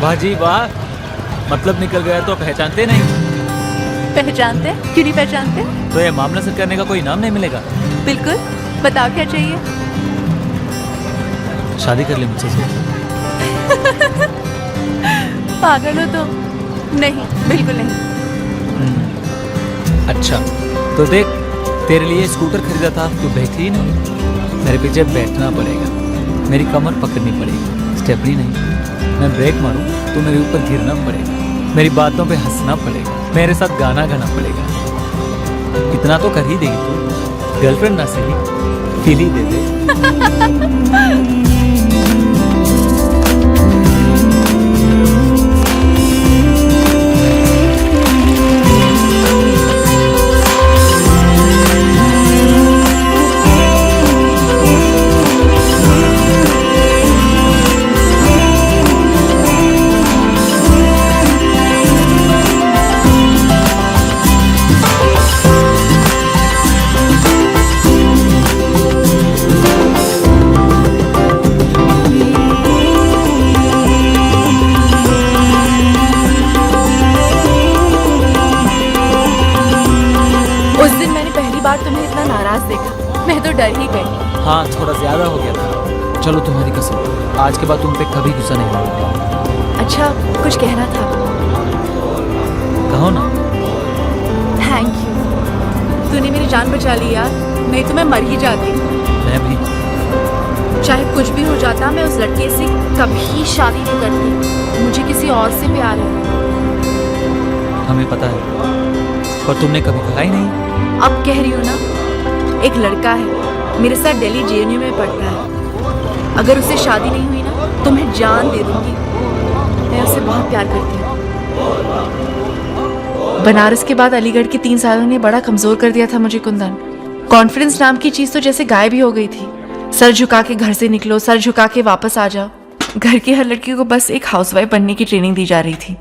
वाह जी वाह, मतलब निकल गया तो पहचानते नहीं। पहचानते? क्यों नहीं पहचानते? तो ये मामला से करने का कोई नाम नहीं मिलेगा। बिल्कुल, बताओ क्या चाहिए? शादी कर ले मुझसे से। पागल हो तुम? नहीं, बिल्कुल नहीं। अच्छा तो देख, तेरे लिए स्कूटर खरीदा था, तू बैठी ही नहीं। मेरे पीछे बैठना पड़ेगा, मेरी कमर पकड़नी पड़ेगी, स्टेपनी नहीं। मैं ब्रेक मारूं तो मेरे ऊपर गिरना पड़ेगा, मेरी बातों पे हंसना पड़ेगा, मेरे साथ गाना गाना पड़ेगा। इतना तो कर ही देगी तू, गर्लफ्रेंड ना सही, फील ही दे दे। तुम्हें इतना नाराज देखा, मैं तो डर ही गई। हाँ, थोड़ा ज्यादा हो गया था। चलो तुम्हारी कसम, आज के बाद तुम पे कभी गुस्सा नहीं होगा। अच्छा, कुछ कहना था? कहो ना। थैंक यू, तूने मेरी जान बचा ली यार, नहीं तो मैं मर ही जाती। मैं भी। चाहे कुछ भी हो जाता, मैं उस लड़के से कभी शादी नहीं करती। मुझे किसी और से प्यार है। हमें पता है, पर तुमने कभी कहा ही नहीं। अब कह रही हूँ ना, एक लड़का है मेरे साथ, दिल्ली जेएनयू में पढ़ता है। अगर उससे शादी नहीं हुई ना तो मैं जान दे दूंगी। मैं उससे बहुत प्यार करती हूँ। बनारस के बाद अलीगढ़ के 3 सालों ने बड़ा कमजोर कर दिया था मुझे कुंदन। कॉन्फिडेंस नाम की चीज तो जैसे गायब ही हो गई थी। सर झुका के घर से निकलो, सर झुका के वापस आ जाओ। घर की हर लड़की को बस एक हाउसवाइफ बनने की ट्रेनिंग दी जा रही थी।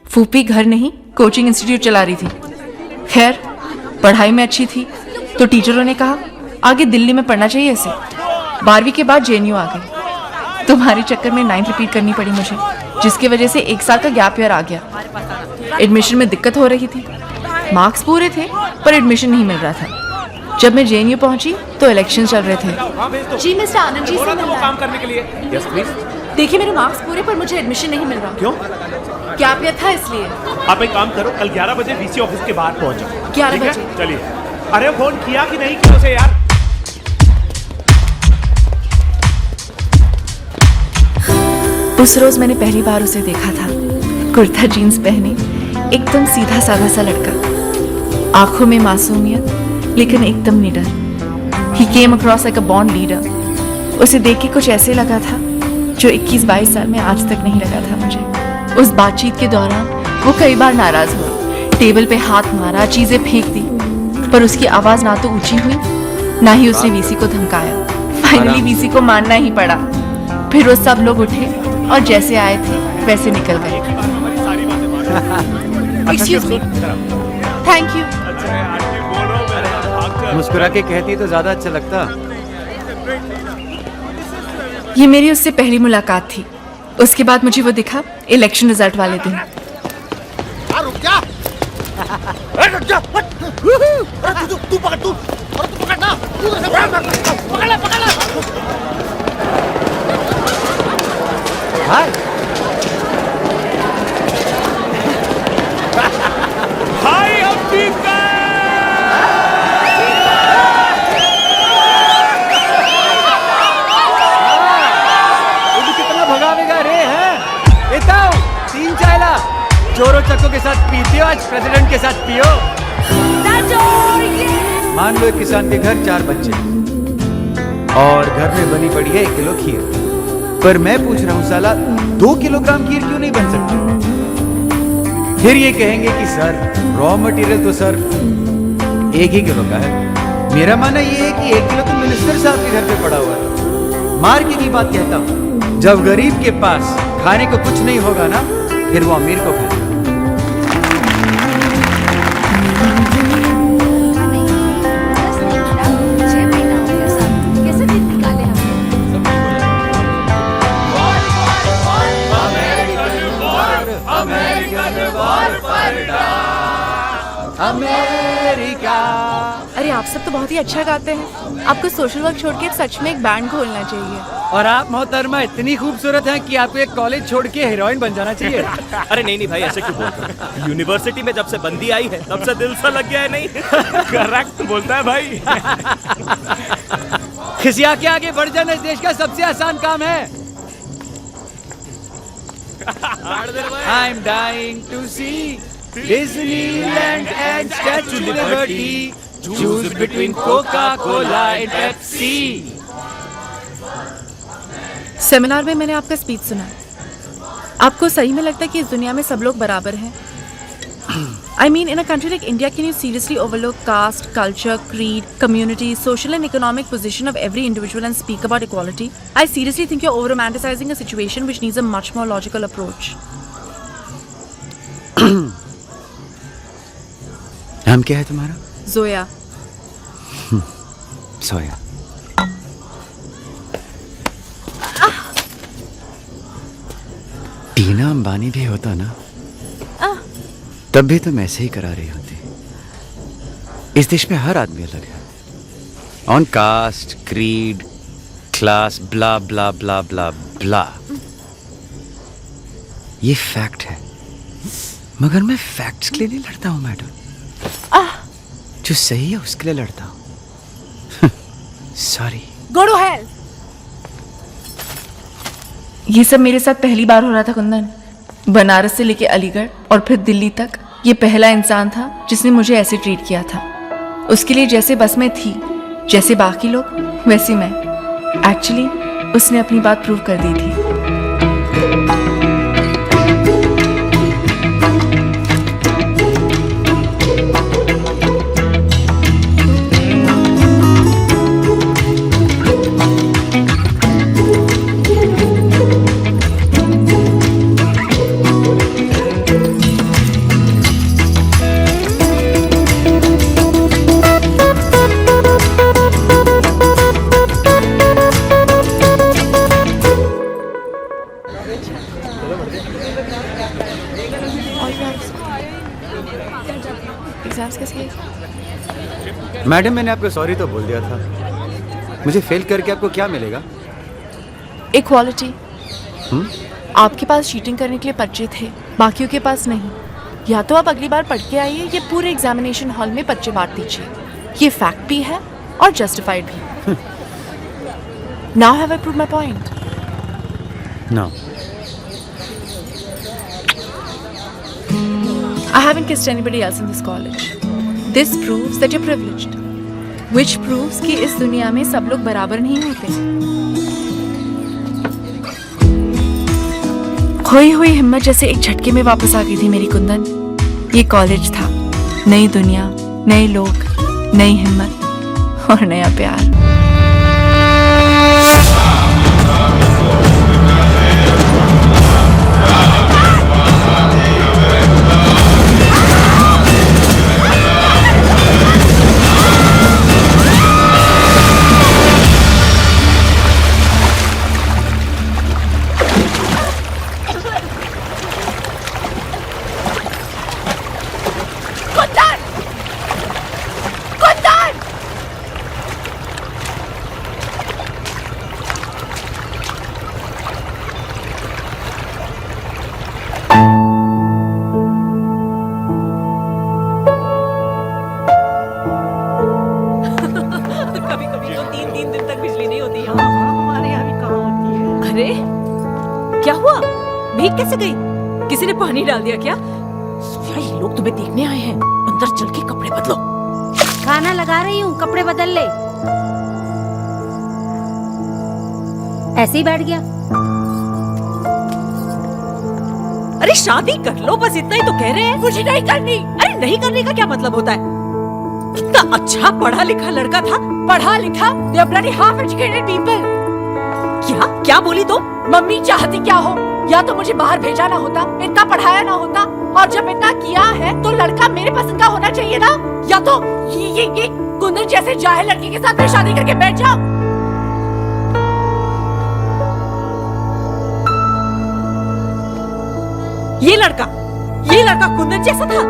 फूफी घर नहीं, कोचिंग इंस्टीट्यूट चला रही थी। खैर, पढ़ाई में अच्छी थी तो टीचरों ने कहा आगे दिल्ली में पढ़ना चाहिए इसे। 12वीं के बाद जेएनयू आ गई। तुम्हारे चक्कर में 9th रिपीट करनी पड़ी मुझे, जिसकी वजह से 1 साल का गैप ईयर आ गया। एडमिशन में दिक्कत हो रही थी, मार्क्स पूरे थे पर एडमिशन नहीं मिल रहा था। जब मैं जेएनयू पहुंची तो इलेक्शन चल रहे थे। जी मिस्टर आनंद जी से मिलना काम करने के लिए। Yes please. देखिए, मेरे मार्क्स पूरे पर मुझे एडमिशन नहीं मिल रहा। क्यों? गैप ईयर था इसलिए। आप एक काम करो, कल 11 बजे वीसी ऑफिस के बाहर पहुंच जाओ। 11 बजे? चलिए। अरे फोन किया कि नहीं किया उसे यार? उस रोज मैंने पहली बार उसे देखा था। कुर्ता जीन्स पहने, एकदम सीधा साधा सा लड़का, आंखों में मासूमियत लेकिन एकदम निडर। He came across like a born leader. उसे देख के कुछ ऐसे लगा था जो 21-22 साल में आज तक नहीं लगा था मुझे। उस बातचीत के दौरान वो कई बार नाराज हुआ, टेबल पे हाथ मारा, चीजें फेंक दी, पर उसकी आवाज ना तो ऊंची हुई ना ही उसने वीसी को धमकाया। फाइनली वीसी को मानना ही पड़ा। फिर वो सब लोग उठे और जैसे आए थे वैसे निकल गए। Excuse me, thank you. मुस्कुरा के कहती तो ज्यादा अच्छा लगता। ये मेरी उससे पहली मुलाकात थी। उसके बाद मुझे वो दिखा इलेक्शन रिजल्ट वाले दिन। रुक जा। रुक जा। तू पकड़, तू पकड़ ना, पकड़ ले। हाय, हम जीत गए। कितना भगावेगा रे हैं? इताओ 3 चायला चोरों चक्कों के साथ पीते हो, आज प्रेसिडेंट के साथ पियो। मान लो एक किसान के घर 4 बच्चे और घर में बनी पड़ी है 1 किलो खीर, पर मैं पूछ रहा हूँ साला 2 किलोग्राम खीर क्यों नहीं बन सकती? फिर ये कहेंगे कि सर रॉ मटेरियल तो सर 1 ही किलो का है। मेरा मानना ये है कि 1 किलो तो मिनिस्टर साहब के घर पे पड़ा हुआ है। मार की बात कहता हूँ, जब गरीब के पास खाने को कुछ नहीं होगा ना, फिर वो अमीर को खाएगा। अमेरिका। अरे आप सब तो बहुत ही अच्छा गाते हैं। आपको सोशल वर्क छोड़ के सच में एक बैंड खोलना चाहिए। और आप मोहतरमा इतनी खूबसूरत हैं कि आपको एक कॉलेज छोड़ के हीरोइन बन जाना चाहिए। अरे नहीं भाई, ऐसे क्यों बोलते हैं? यूनिवर्सिटी में जब से बंदी आई है तब से दिल सा लग गया है। नहीं करेक्ट बोलता है भाई। खिसिया के आगे बढ़ जाना इस देश का सबसे आसान काम है। I'm dying to see Disneyland and Statue of Liberty. Choose between Coca-Cola and Pepsi. Seminar में मैंने आपका स्पीच सुना। आपको सही में लगता है कि इस दुनिया में सब लोग बराबर हैं? I mean, in a country like India, can you seriously overlook caste, culture, creed, community, social and economic position of every individual and speak about equality? I seriously think you're over-romanticizing a situation which needs a much more logical approach. नाम क्या है तुम्हारा? Zoya. सोया। टीना अंबानी भी होता ना, तब भी तुम ऐसे ही करा रही होती। इस देश में हर आदमी अलग है, ऑन कास्ट, क्रीड, क्लास, ब्ला ब्ला ब्ला ब्ला ब्ला। ये फैक्ट है, मगर मैं फैक्ट्स के लिए नहीं लड़ता हूं मैडम। जो सही है उसके लिए लड़ता हूं। सॉरी। Go to hell. ये सब मेरे साथ पहली बार हो रहा था कुंदन। बनारस से लेके अलीगढ़ और फिर दिल्ली तक ये पहला इंसान था जिसने मुझे ऐसे ट्रीट किया था। उसके लिए जैसे बस में थी, जैसे बाकी लोग, वैसी मैं। एक्चुअली उसने अपनी बात प्रूव कर दी थी। एग्जाम्स कैसे गए? मैडम मैंने आपको सॉरी तो बोल दिया था। मुझे फेल करके आपको क्या मिलेगा? इक्वालिटी। आपके पास चीटिंग करने के लिए पर्चे थे, बाकियों के पास नहीं। या तो आप अगली बार पढ़ के आइए या पूरे एग्जामिनेशन हॉल में पर्चे बांट दीजिए। ये फैक्ट भी है और जस्टिफाइड भी। Now have I proved my point? No. I haven't kissed anybody else in this college. This proves that you're privileged. Which proves कि इस दुनिया में सब लोग बराबर नहीं होते। खोई हुई हिम्मत जैसे एक झटके में वापस आ गई थी मेरी कुंदन। ये कॉलेज था, नई दुनिया, नए लोग, नई हिम्मत और नया प्यार। अरे क्या हुआ? भीग कैसे गई? किसी ने पानी डाल दिया क्या? सोफिया, ये लोग तुम्हें देखने आए हैं। अंदर चल के कपड़े बदलो। खाना लगा रही हूँ, कपड़े बदल ले। ऐसे ही बैठ गया। अरे शादी कर लो, बस इतना ही तो कह रहे हैं। मुझे नहीं करनी। अरे नहीं करने का क्या मतलब होता है? कितना अच्छा पढ़ा लिखा लड़का था। पढ़ा लिखा? They are bloody half educated people. क्या बोली तुम? मम्मी चाहती क्या हो? या तो मुझे बाहर भेजा ना होता, इतना पढ़ाया ना होता, और जब इतना किया है तो लड़का मेरे पसंद का होना चाहिए ना। या तो ये कुंदन जैसे जाहिल लड़की के साथ शादी करके बैठ जाओ। ये लड़का ये लड़का कुंदन जैसा था?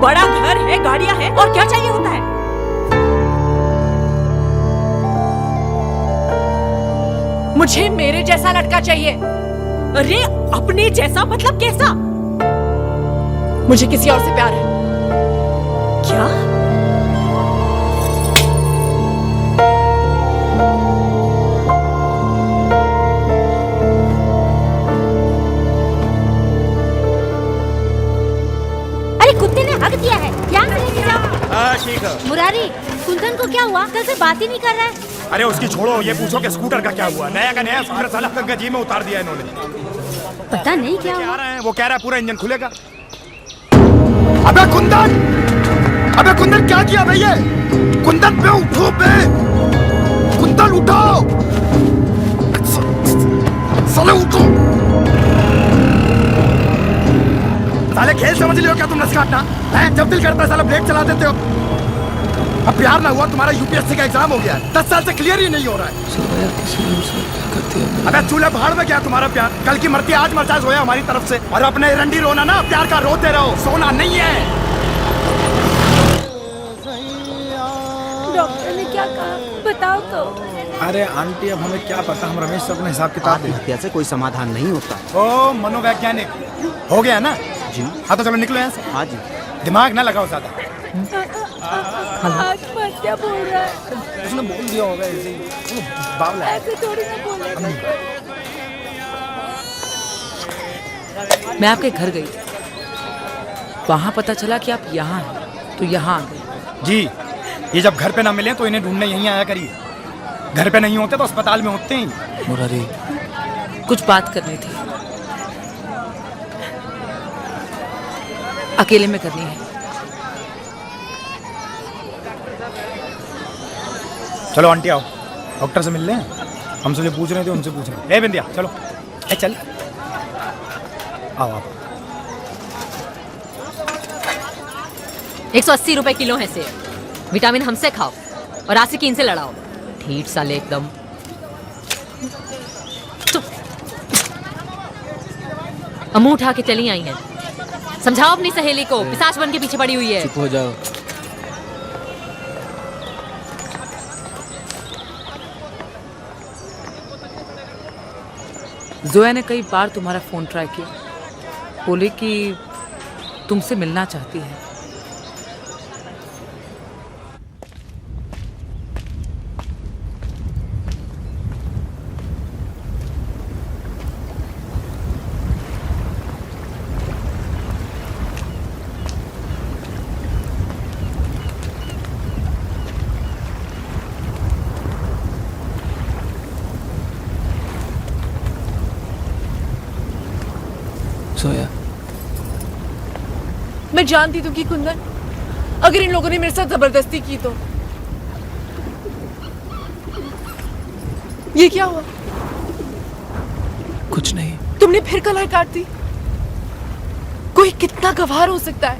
बड़ा घर है, गाड़ियां हैं, और क्या चाहिए होता है? मुझे मेरे जैसा लड़का चाहिए। अरे अपने जैसा मतलब कैसा? मुझे किसी और से प्यार है। क्या? अरे कुत्ते ने हक दिया है, यहाँ से लेके जाओ। हाँ ठीक है। मुरारी, कुंदन को क्या हुआ? कल से बात ही नहीं कर रहा है। अरे उसकी छोड़ो, ये पूछो कि स्कूटर का क्या हुआ। नया का नया स्कूटर साला गंगा जी में उतार दिया इन्होंने। पता नहीं क्या क्या हुआ। रहे हैं, वो कह रहा है पूरा इंजन खुलेगा। अबे कुंदन क्या किया भैया? कुंदन पे उठो बे, कुंदन उठो, साले उठो। साले खेल समझ लियो क्या तुम? नस काटना है, जब दिल करता है साला ब्रेक चला देते हो। अब प्यार ना हुआ, तुम्हारा यूपीएससी का एग्जाम हो गया है, 10 साल से क्लियर ही नहीं हो रहा है। अबे चूल्हे भाड़ में क्या तुम्हारा प्यार? कल की मरती आज मरचा सोया हमारी तरफ से। और अपने रंडी रोना ना, प्यार का रोते रहो, सोना नहीं है। डॉक्टर ने क्या कहा बताओ तो। अरे आंटी, अब हमें क्या पता, हम रमेश से अपने हिसाब किताब दें। आत्महत्या से कोई समाधान नहीं होता। ओ मनोवैज्ञानिक हो गया ना जी हाँ, तो चलो निकलो यहाँ से। हाँ जी। दिमाग ना लगाओ ज्यादा। आत्महत्या बोल रहा है। उसने बोल दिया होगा ऐसे ही, बावला है। ऐसे थोड़ी ना बोलेगा। मैं आपके घर गई, वहां पता चला कि आप यहाँ हैं, तो यहाँ आ गई। जी, ये जब घर पे ना मिले तो इन्हें ढूंढने यहीं आया करिए। घर पे नहीं होते तो अस्पताल में होते ही। मुरारी, कुछ बात करनी थी, अकेले में करनी है। चलो आंटी आओ, डॉक्टर से मिल लें। हमसे जो पूछ रहे थे उनसे पूछ रहे हैं। ले बिंदिया चलो, ए चल आओ आप। 180 रुपए किलो है सेब। विटामिन हमसे खाओ और आशिकीन से लड़ाओ। ठीठ साले एकदम। अब मुंह उठा के चली आई हैं। समझाओ अपनी सहेली को, पिशाच बन के पीछे पड़ी हुई है। चुप हो जाओ। जोया ने कई बार तुम्हारा फोन ट्राई किया, बोले कि तुमसे मिलना चाहती है। सोया, मैं जानती थी कि कुंदन, अगर इन लोगों ने मेरे साथ जबरदस्ती की तो। ये क्या हुआ? कुछ नहीं। तुमने फिर कलाई काट दी। कोई कितना गवार हो सकता है?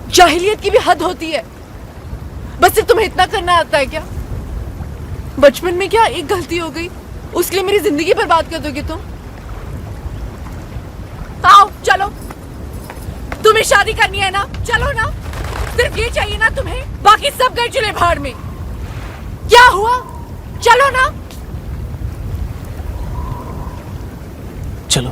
जाहिलियत की भी हद होती है। बस सिर्फ तुम्हें इतना करना आता है क्या? बचपन में क्या एक गलती हो गई, उसके लिए मेरी जिंदगी बर्बाद कर दोगे तुम? आओ चलो, तुम्हें शादी करनी है ना, चलो ना। सिर्फ ये चाहिए ना तुम्हें, बाकी सब गए चले भाड़ में। क्या हुआ? चलो ना। चलो।